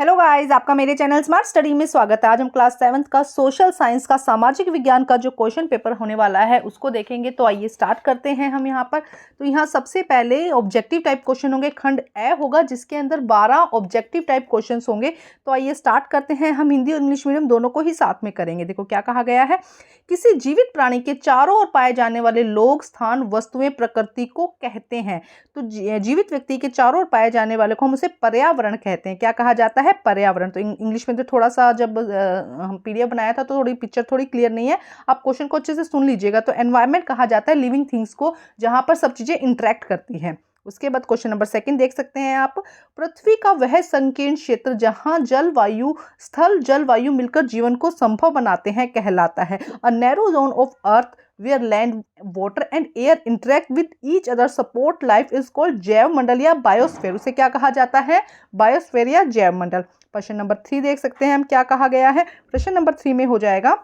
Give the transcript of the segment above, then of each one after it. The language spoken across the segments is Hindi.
हेलो गाइस, आपका मेरे चैनल स्मार्ट स्टडी में स्वागत है। आज हम क्लास 7th का सोशल साइंस का सामाजिक विज्ञान का जो क्वेश्चन पेपर होने वाला है उसको देखेंगे। तो आइए स्टार्ट करते हैं हम यहाँ पर। तो यहाँ सबसे पहले ऑब्जेक्टिव टाइप क्वेश्चन होंगे, खंड ए होगा जिसके अंदर 12 ऑब्जेक्टिव टाइप क्वेश्चंस होंगे। तो आइए स्टार्ट करते हैं। हम हिंदी और इंग्लिश मीडियम दोनों को ही साथ में करेंगे। देखो क्या कहा गया है, किसी जीवित प्राणी के चारों ओर पाए जाने वाले लोग, स्थान, वस्तुएं, प्रकृति को कहते हैं। तो जीवित व्यक्ति के चारों ओर पाए जाने वाले को हम उसे पर्यावरण कहते हैं। क्या कहा जाता है? पर्यावरण। तो इंग्लिश में तो थोड़ा सा जब हम पीडीएफ बनाया था तो थोड़ी पिक्चर थोड़ी क्लियर नहीं है, आप क्वेश्चन को अच्छे से सुन लीजिएगा। तो एनवायरनमेंट कहा जाता है लिविंग थिंग्स को, जहां पर सब चीजें इंटरेक्ट करती हैं। उसके बाद क्वेश्चन नंबर 2 देख सकते हैं आप, पृथ्वी का वह संकीर्ण क्षेत्र जहां जलवायु, स्थल जलवायु मिलकर जीवन को संभव बनाते हैं कहलाता है। A narrow zone of earth where land, water and air interact with each other support life is called जैव मंडल या बायोस्फीयर। उसे क्या कहा जाता है? बायोस्फीयर या जैव मंडल। प्रश्न नंबर 3 देख सकते हैं हम क्या कहा गया है। प्रश्न नंबर 3 में हो जाएगा,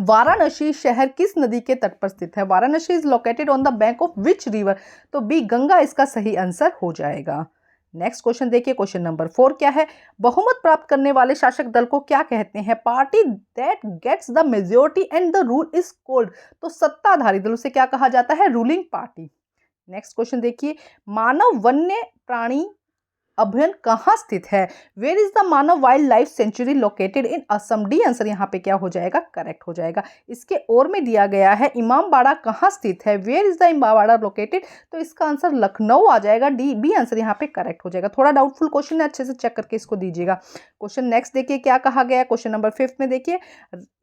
वाराणसी शहर किस नदी के तट पर स्थित है? Varanasi is located on the bank of which river? तो बी गंगा इसका सही आंसर हो जाएगा। नेक्स्ट क्वेश्चन देखिए, क्वेश्चन नंबर 4 क्या है, बहुमत प्राप्त करने वाले शासक दल को क्या कहते हैं? Party that gets the majority and the rule is called. तो सत्ताधारी दल, उसे क्या कहा जाता है? Ruling party. नेक्स्ट क्वेश्चन देखिए, मानव वन्य प्राणी अभयारण्य कहाँ स्थित है? Where is the Manas wildlife sanctuary located in Assam? The answer यहाँ पे क्या हो जाएगा? करेक्ट हो जाएगा। इसके और में दिया गया है, इमामबाड़ा कहाँ स्थित है? Where is the Imambara located? तो इसका आंसर लखनऊ आ जाएगा। डी बी आंसर यहाँ पे करेक्ट हो जाएगा। थोड़ा डाउटफुल क्वेश्चन है, अच्छे से चेक करके इसको दीजिएगा। क्वेश्चन नेक्स्ट देखिए क्या कहा गया। क्वेश्चन नंबर 5 में देखिए,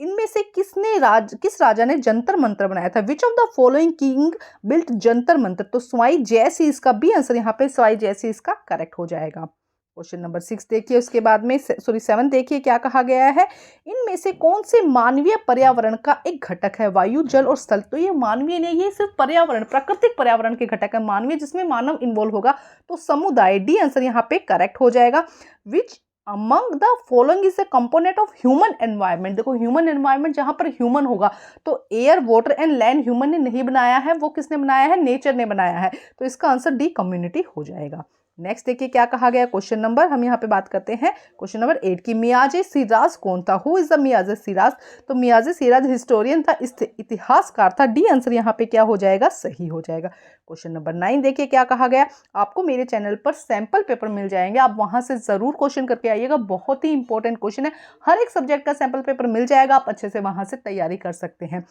इनमें से किस राजा ने जंतर मंत्र बनाया था? Which of the following king built Jantar मंत्र? तो स्वाई जयसिंह का बी आंसर यहाँ पे स्वाई जयसिंह का करेक्ट हो जाएगा। क्वेश्चन नंबर 6 देखिए, उसके बाद में 7 देखिए क्या कहा गया है, इनमें से कौन से मानवीय पर्यावरण का एक घटक है? वायु, जल और स्थल। तो ये मानवीय नहीं, ये सिर्फ पर्यावरण, प्राकृतिक पर्यावरण के घटक है। मानवीय जिसमें मानव इन्वॉल्व होगा, तो समुदाय। डी आंसर यहाँ पे करेक्ट हो जाएगा। Which among the following is a component of human environment? देखो ह्यूमन एनवायरनमेंट जहां पर ह्यूमन होगा, तो air, water and land human ने नहीं बनाया है, वो किसने बनाया है? नेचर ने बनाया है। तो इसका आंसर डी कम्युनिटी हो जाएगा। नेक्स्ट देखिए क्या कहा गया। क्वेश्चन नंबर, हम यहाँ पे बात करते हैं क्वेश्चन नंबर 8 की, मियाजे सिराज कौन था? हु इज द मियाजे सिराज? तो मियाजे सिराज हिस्टोरियन था, इतिहासकार था। डी आंसर यहाँ पे क्या हो जाएगा? सही हो जाएगा। क्वेश्चन नंबर 9 देखिए क्या कहा गया, आपको मेरे चैनल पर सैंपल पेपर मिल जाएंगे, आप वहां से जरूर क्वेश्चन करके आइएगा। बहुत ही इंपॉर्टेंट क्वेश्चन है, हर एक सब्जेक्ट का सैंपल पेपर मिल जाएगा, आप अच्छे से वहां से तैयारी कर सकते हैं।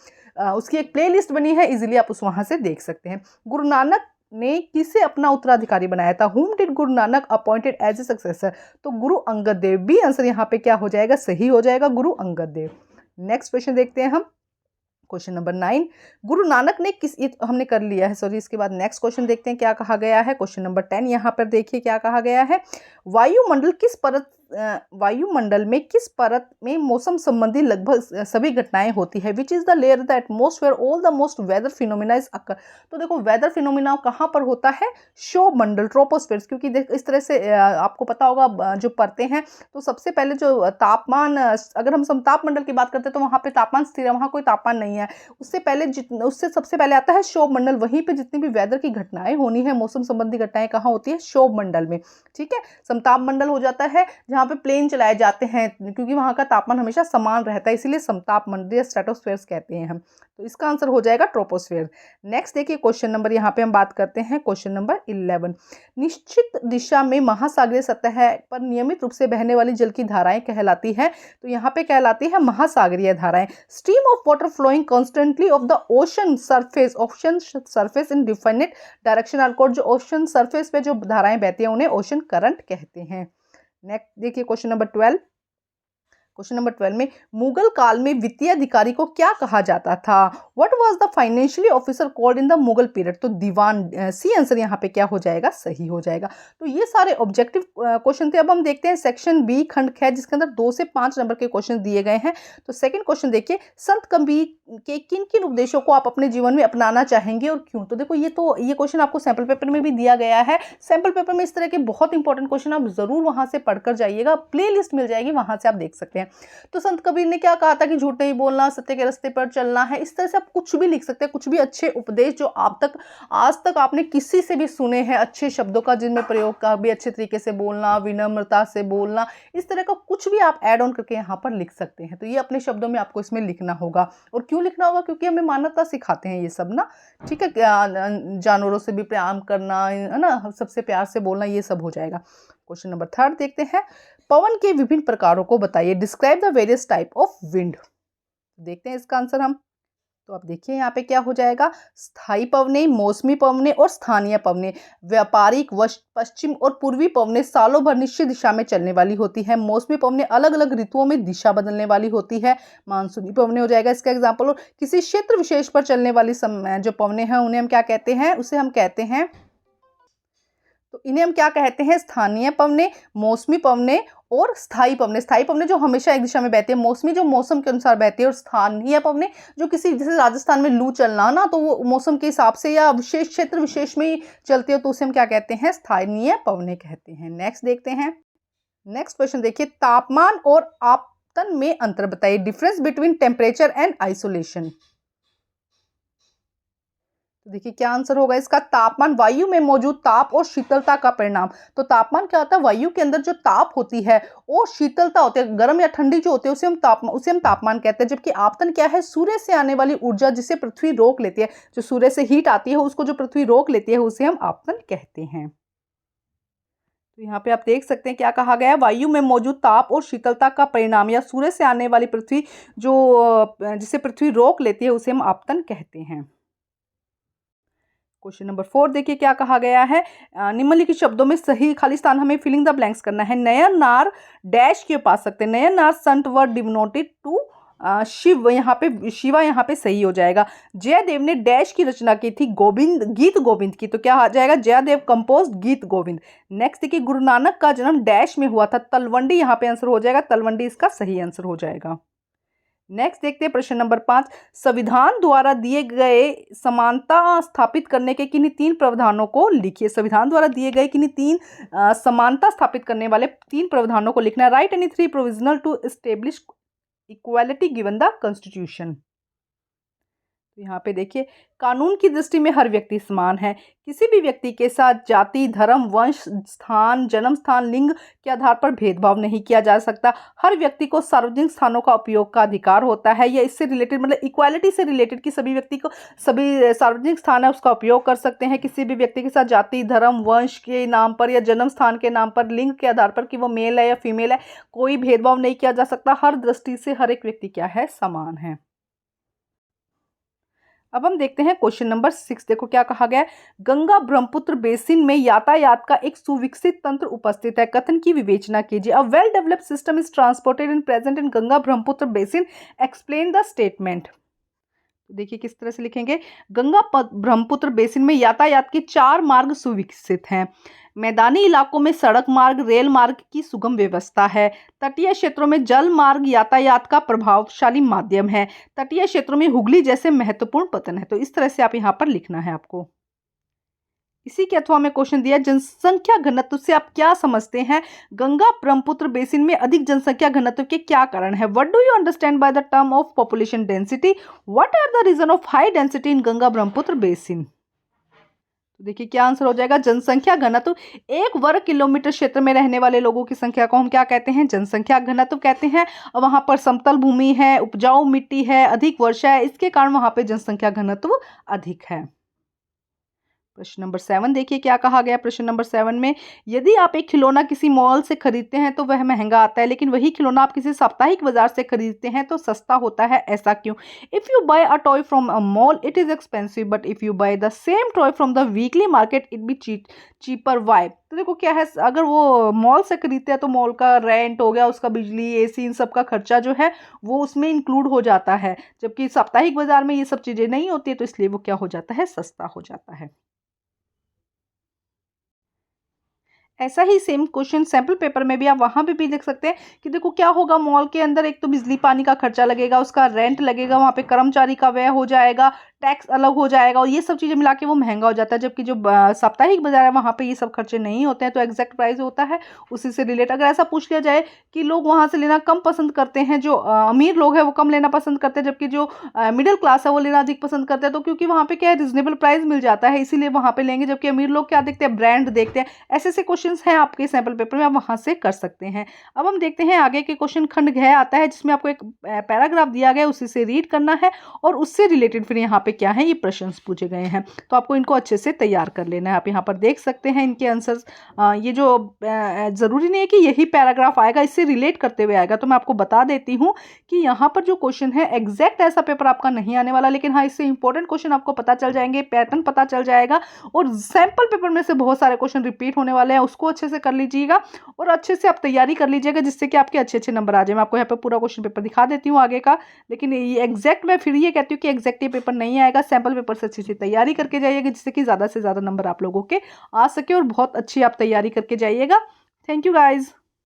उसकी एक प्ले लिस्ट बनी है, इजिली आप उस वहां से देख सकते हैं। गुरु नानक ने किसे अपना उत्तराधिकारी बनाया था? Whom did Guru Nanak appointed as a successor? तो गुरु अंगद देव। बी आंसर यहाँ पे क्या हो जाएगा? सही हो जाएगा, गुरु अंगद देव। नेक्स्ट क्वेश्चन देखते हैं हम, क्वेश्चन नंबर 9, गुरु नानक ने किस, हमने कर लिया है सॉरी। इसके बाद नेक्स्ट क्वेश्चन देखते हैं क्या कहा गया है। क्वेश्चन नंबर 10 यहाँ पर देखिए क्या कहा गया है, वायुमंडल में किस परत में मौसम संबंधी लगभग सभी घटनाएं होती है? Which is the layer the atmosphere all the most weather phenomena is occur? तो देखो वेदर फिनोमिना कहाँ पर होता है? शोभ मंडल, ट्रोपोस्फेयर। क्योंकि इस तरह से आपको पता होगा जो परतें हैं, तो सबसे पहले जो तापमान, अगर हम समताप मंडल की बात करते हैं तो वहां पे तापमान स्थिर है, वहां कोई तापमान नहीं है। उससे सबसे पहले आता है शोभ मंडल। वहीं पे जितनी भी वेदर की घटनाएं होनी है, मौसम संबंधी घटनाएं कहाँ होती है? शोभ मंडल में। ठीक है, समताप मंडल हो जाता है जहाँ पे प्लेन चलाए जाते हैं, क्योंकि वहां का तापमान हमेशा समान रहता है, इसीलिए समताप मंडल या स्ट्रेटोस्फेयर कहते हैं हम। तो इसका आंसर हो जाएगा ट्रोपोस्फेयर। नेक्स्ट देखिए क्वेश्चन नंबर, यहाँ पे हम बात करते हैं क्वेश्चन नंबर 11, निश्चित दिशा में महासागरीय सतह पर नियमित रूप से बहने वाली जल की धाराएं कहलाती है? तो यहाँ पे कहलाती है महासागरीय धाराएं। Stream of water flowing constantly of the ocean surface in definite direction are called. जो ओशन सरफेस पे जो धाराएं बहती हैं उन्हें ओशन करंट कहते हैं। नेक्स्ट देखिए क्वेश्चन नंबर 12, क्वेश्चन नंबर 12 में, मुगल काल में वित्तीय अधिकारी को क्या कहा जाता था? What was the financially officer called in the Mughal period? तो दीवान। सी आंसर यहाँ पे क्या हो जाएगा? सही हो जाएगा। तो ये सारे ऑब्जेक्टिव क्वेश्चन थे। अब हम देखते हैं सेक्शन बी खंड ख, जिसके अंदर 2 से 5 नंबर के क्वेश्चन दिए गए हैं। तो सेकंड क्वेश्चन देखिए, संत कबीर के किन किन उपदेशों को आप अपने जीवन में अपनाना चाहेंगे और क्यों? तो देखो ये क्वेश्चन आपको सैंपल पेपर में भी दिया गया है। सैंपल पेपर में इस तरह के बहुत इंपॉर्टेंट क्वेश्चन आप जरूर वहां से पढ़कर जाइएगा, प्ले लिस्ट मिल जाएगी, वहां से आप देख सकते हैं। हैं। तो संत कबीर ने क्या कहा था कि झूठ नहीं बोलना, सत्य के रास्ते पर चलना है। इस तरह से आप कुछ भी लिख सकते हैं, कुछ भी अच्छे उपदेश जो आप तक आज तक आपने किसी से भी सुने हैं, अच्छे शब्दों का जिनमें प्रयोग का भी अच्छे तरीके से बोलना, विनम्रता से बोलना, इस तरह का कुछ भी आप ऐड ऑन करके यहाँ पर लिख सकते हैं। तो ये अपने शब्दों में आपको इसमें लिखना होगा। और क्यों लिखना होगा? क्योंकि हमें मानवता सिखाते हैं ये सब ना, ठीक है। जानवरों से भी प्रेम करना है ना, सबसे प्यार से बोलना, ये सब हो जाएगा। क्वेश्चन नंबर 3 देखते हैं। पवन के विभिन्न प्रकारों को बताइए। Describe the various type of wind. देखते हैं इसका आंसर हम। तो आप देखिए यहाँ पे क्या हो जाएगा। स्थायी पवने, मौसमी पवने और स्थानीय पवने। व्यापारिक, पश्चिम और पूर्वी पवने सालों भर निश्चित दिशा में चलने वाली होती है। मौसमी पवने अलग अलग ऋतुओं में दिशा बदलने वाली होती है। मानसूनी पवने हो जाएगा इसका एग्जाम्पल। और किसी क्षेत्र विशेष पर चलने वाली जो पवने हैं उन्हें हम क्या कहते हैं? उसे हम कहते हैं, तो इन्हें हम क्या कहते हैं? स्थानीय पवने, मौसमी पवने और स्थायी पवने। स्थायी पवने जो हमेशा एक दिशा में बहती है, मौसमी जो मौसम के अनुसार बहती है, और स्थानीय पवने जो किसी, जैसे राजस्थान में लू चलना ना, तो वो मौसम के हिसाब से या विशेष क्षेत्र विशेष में ही चलती है, तो उसे हम क्या कहते हैं? स्थानीय पवने कहते हैं। नेक्स्ट देखते हैं। नेक्स्ट क्वेश्चन देखिए। तापमान और आपतन में अंतर बताइए। Difference between temperature and isolation. तो देखिए क्या आंसर होगा इसका। तापमान वायु में मौजूद ताप और शीतलता का परिणाम। तो तापमान क्या होता है? वायु के अंदर जो ताप होती है और शीतलता होती है, गर्म या ठंडी जो होती है, उसे हम तापमान कहते हैं। जबकि आपतन क्या है? सूर्य से आने वाली ऊर्जा जिसे पृथ्वी रोक लेती है, जो सूर्य से हीट आती है उसको जो पृथ्वी रोक लेती है, उसे हम आपतन कहते हैं। तो यहाँ पे आप देख सकते हैं क्या कहा गया है। वायु में मौजूद ताप और शीतलता का परिणाम या सूर्य से आने वाली पृथ्वी जिसे पृथ्वी रोक लेती है, उसे हम आपतन कहते हैं। क्वेश्चन नंबर 4 देखिए क्या कहा गया है। निम्नलिखित शब्दों में सही खाली स्थान हमें फिलिंग द ब्लैंक्स करना है। नयननार डैश के पास सकते हैं। नयननार संत वर डिवोटेड टू शिव, यहाँ पे शिवा यहाँ पे सही हो जाएगा। जयदेव ने डैश की रचना की थी, गीत गोविंद की, तो क्या आ जाएगा? जयदेव कंपोज गीत गोविंद। नेक्स्ट देखिए। गुरु नानक का जन्म डैश में हुआ था। तलवंडी यहाँ पे आंसर हो जाएगा। तलवंडी इसका सही आंसर हो जाएगा। नेक्स्ट देखते हैं प्रश्न नंबर 5। संविधान द्वारा दिए गए समानता स्थापित करने के किन्हीं 3 प्रावधानों को लिखिए। संविधान द्वारा दिए गए किन्हीं 3 समानता स्थापित करने वाले 3 प्रावधानों को लिखना है। Write any 3 provisional to establish equality given the constitution. तो यहाँ पे देखिए, कानून की दृष्टि में हर व्यक्ति समान है। किसी भी व्यक्ति के साथ जाति, धर्म, वंश, स्थान, जन्म स्थान, लिंग के आधार पर भेदभाव नहीं किया जा सकता। हर व्यक्ति को सार्वजनिक स्थानों का उपयोग का अधिकार होता है। या इससे रिलेटेड, मतलब इक्वालिटी से रिलेटेड, कि सभी व्यक्ति को सभी सार्वजनिक स्थान है उसका उपयोग कर सकते हैं। किसी भी व्यक्ति के साथ जाति, धर्म, वंश के नाम पर या जन्म स्थान के नाम पर, लिंग के आधार पर कि वो मेल है या फीमेल है, कोई भेदभाव नहीं किया जा सकता। हर दृष्टि से हर एक व्यक्ति क्या है? समान है। अब हम देखते हैं क्वेश्चन नंबर 6। देखो क्या कहा गया है। गंगा ब्रह्मपुत्र बेसिन में यातायात का एक सुविकसित तंत्र उपस्थित है। कथन की विवेचना कीजिए। A well developed system is transported and present in Ganga Brahmaputra basin. Explain the statement. देखिए किस तरह से लिखेंगे। गंगा ब्रह्मपुत्र बेसिन में यातायात के 4 मार्ग सुविकसित हैं। मैदानी इलाकों में सड़क मार्ग, रेल मार्ग की सुगम व्यवस्था है। तटीय क्षेत्रों में जल मार्ग यातायात का प्रभावशाली माध्यम है। तटीय क्षेत्रों में हुगली जैसे महत्वपूर्ण पतन है। तो इस तरह से आप यहाँ पर लिखना है आपको। इसी के अथवा में क्वेश्चन दिया, जनसंख्या घनत्व से आप क्या समझते हैं? गंगा ब्रह्मपुत्र बेसिन में अधिक जनसंख्या घनत्व के क्या कारण है? What do you understand by the term of population density? What are the reason of high density in Ganga Brahmaputra basin? तो देखिए क्या आंसर हो जाएगा। जनसंख्या घनत्व, 1 वर्ग किलोमीटर क्षेत्र में रहने वाले लोगों की संख्या को हम क्या कहते हैं? जनसंख्या घनत्व कहते हैं। और वहां पर समतल भूमि है, उपजाऊ मिट्टी है, अधिक वर्षा है, इसके कारण वहां पे जनसंख्या घनत्व अधिक है। प्रश्न नंबर 7 देखिए क्या कहा गया। प्रश्न नंबर 7 में, यदि आप एक खिलौना किसी मॉल से खरीदते हैं तो वह महंगा आता है, लेकिन वही खिलौना आप किसी साप्ताहिक बाजार से खरीदते हैं तो सस्ता होता है, ऐसा क्यों? If you buy a toy from a mall it is expensive, but if you buy the same toy from the weekly market it be cheaper. Why? तो देखो क्या है, अगर वो मॉल से खरीदते हैं तो मॉल का रेंट हो गया, उसका बिजली, एसी, इन सब का खर्चा जो है वो उसमें इंक्लूड हो जाता है। जबकि साप्ताहिक बाजार में ये सब चीजें नहीं होती है, तो इसलिए वो क्या हो जाता है? सस्ता हो जाता है। ऐसा ही सेम क्वेश्चन सैंपल पेपर में भी आप वहां पे भी देख सकते हैं कि देखो क्या होगा। मॉल के अंदर एक तो बिजली पानी का खर्चा लगेगा, उसका रेंट लगेगा, वहां पे कर्मचारी का व्यय हो जाएगा, टैक्स अलग हो जाएगा और ये सब चीज़ें मिला के वो महंगा हो जाता है। जबकि जो साप्ताहिक बाजार है वहाँ पे ये सब खर्चे नहीं होते हैं, तो एग्जैक्ट प्राइस होता है उसी से रिलेट। अगर ऐसा पूछ लिया जाए कि लोग वहाँ से लेना कम पसंद करते हैं, जो अमीर लोग हैं वो कम लेना पसंद करते हैं, जबकि जो मिडिल क्लास है वो लेना अधिक पसंद करते हैं, तो क्योंकि वहाँ पे क्या है, रिजनेबल प्राइस मिल जाता है, इसीलिए वहाँ पे लेंगे। जबकि अमीर लोग क्या देखते हैं, ब्रांड देखते हैं। ऐसे ऐसे क्वेश्चंस हैं आपके सैंपल पेपर में, आप वहाँ से कर सकते हैं। अब हम देखते हैं आगे के क्वेश्चन। खंड घ आता है जिसमें आपको एक पैराग्राफ दिया गया है, उसी से रीड करना है और उससे रिलेटेड फिर यहाँ पे क्या है, ये प्रश्न पूछे गए हैं, तो आपको इनको अच्छे से तैयार कर लेना है। आप यहाँ पर देख सकते हैं इनके आंसर्स। ये जो ज़रूरी नहीं है कि यही पैराग्राफ आएगा, इससे रिलेट करते हुए आएगा। तो मैं आपको बता देती हूँ कि यहाँ पर जो क्वेश्चन है एग्जैक्ट ऐसा पेपर आपका नहीं आने वाला, लेकिन हाँ इससे इंपॉर्टेंट क्वेश्चन आपको पता चल जाएंगे, पैटर्न पता चल जाएगा और सैंपल पेपर में से बहुत सारे क्वेश्चन रिपीट होने वाले हैं, उसको अच्छे से कर लीजिएगा और अच्छे से आप तैयारी कर लीजिएगा, जिससे कि आपके अच्छे अच्छे नंबर आ जाए। मैं आपको यहाँ पे पूरा क्वेश्चन पेपर दिखा देती हूँ आगे का, लेकिन ये एग्जैक्ट मैं फिर ये कहती हूँ कि एग्जैक्ट ये पेपर नहीं आएगा। सैंपल पेपर से अच्छी सी तैयारी करके जाइएगा, जिससे कि ज़्यादा से ज़्यादा नंबर आप लोगों के आ सके और बहुत अच्छी आप तैयारी करके जाइएगा। Thank you guys.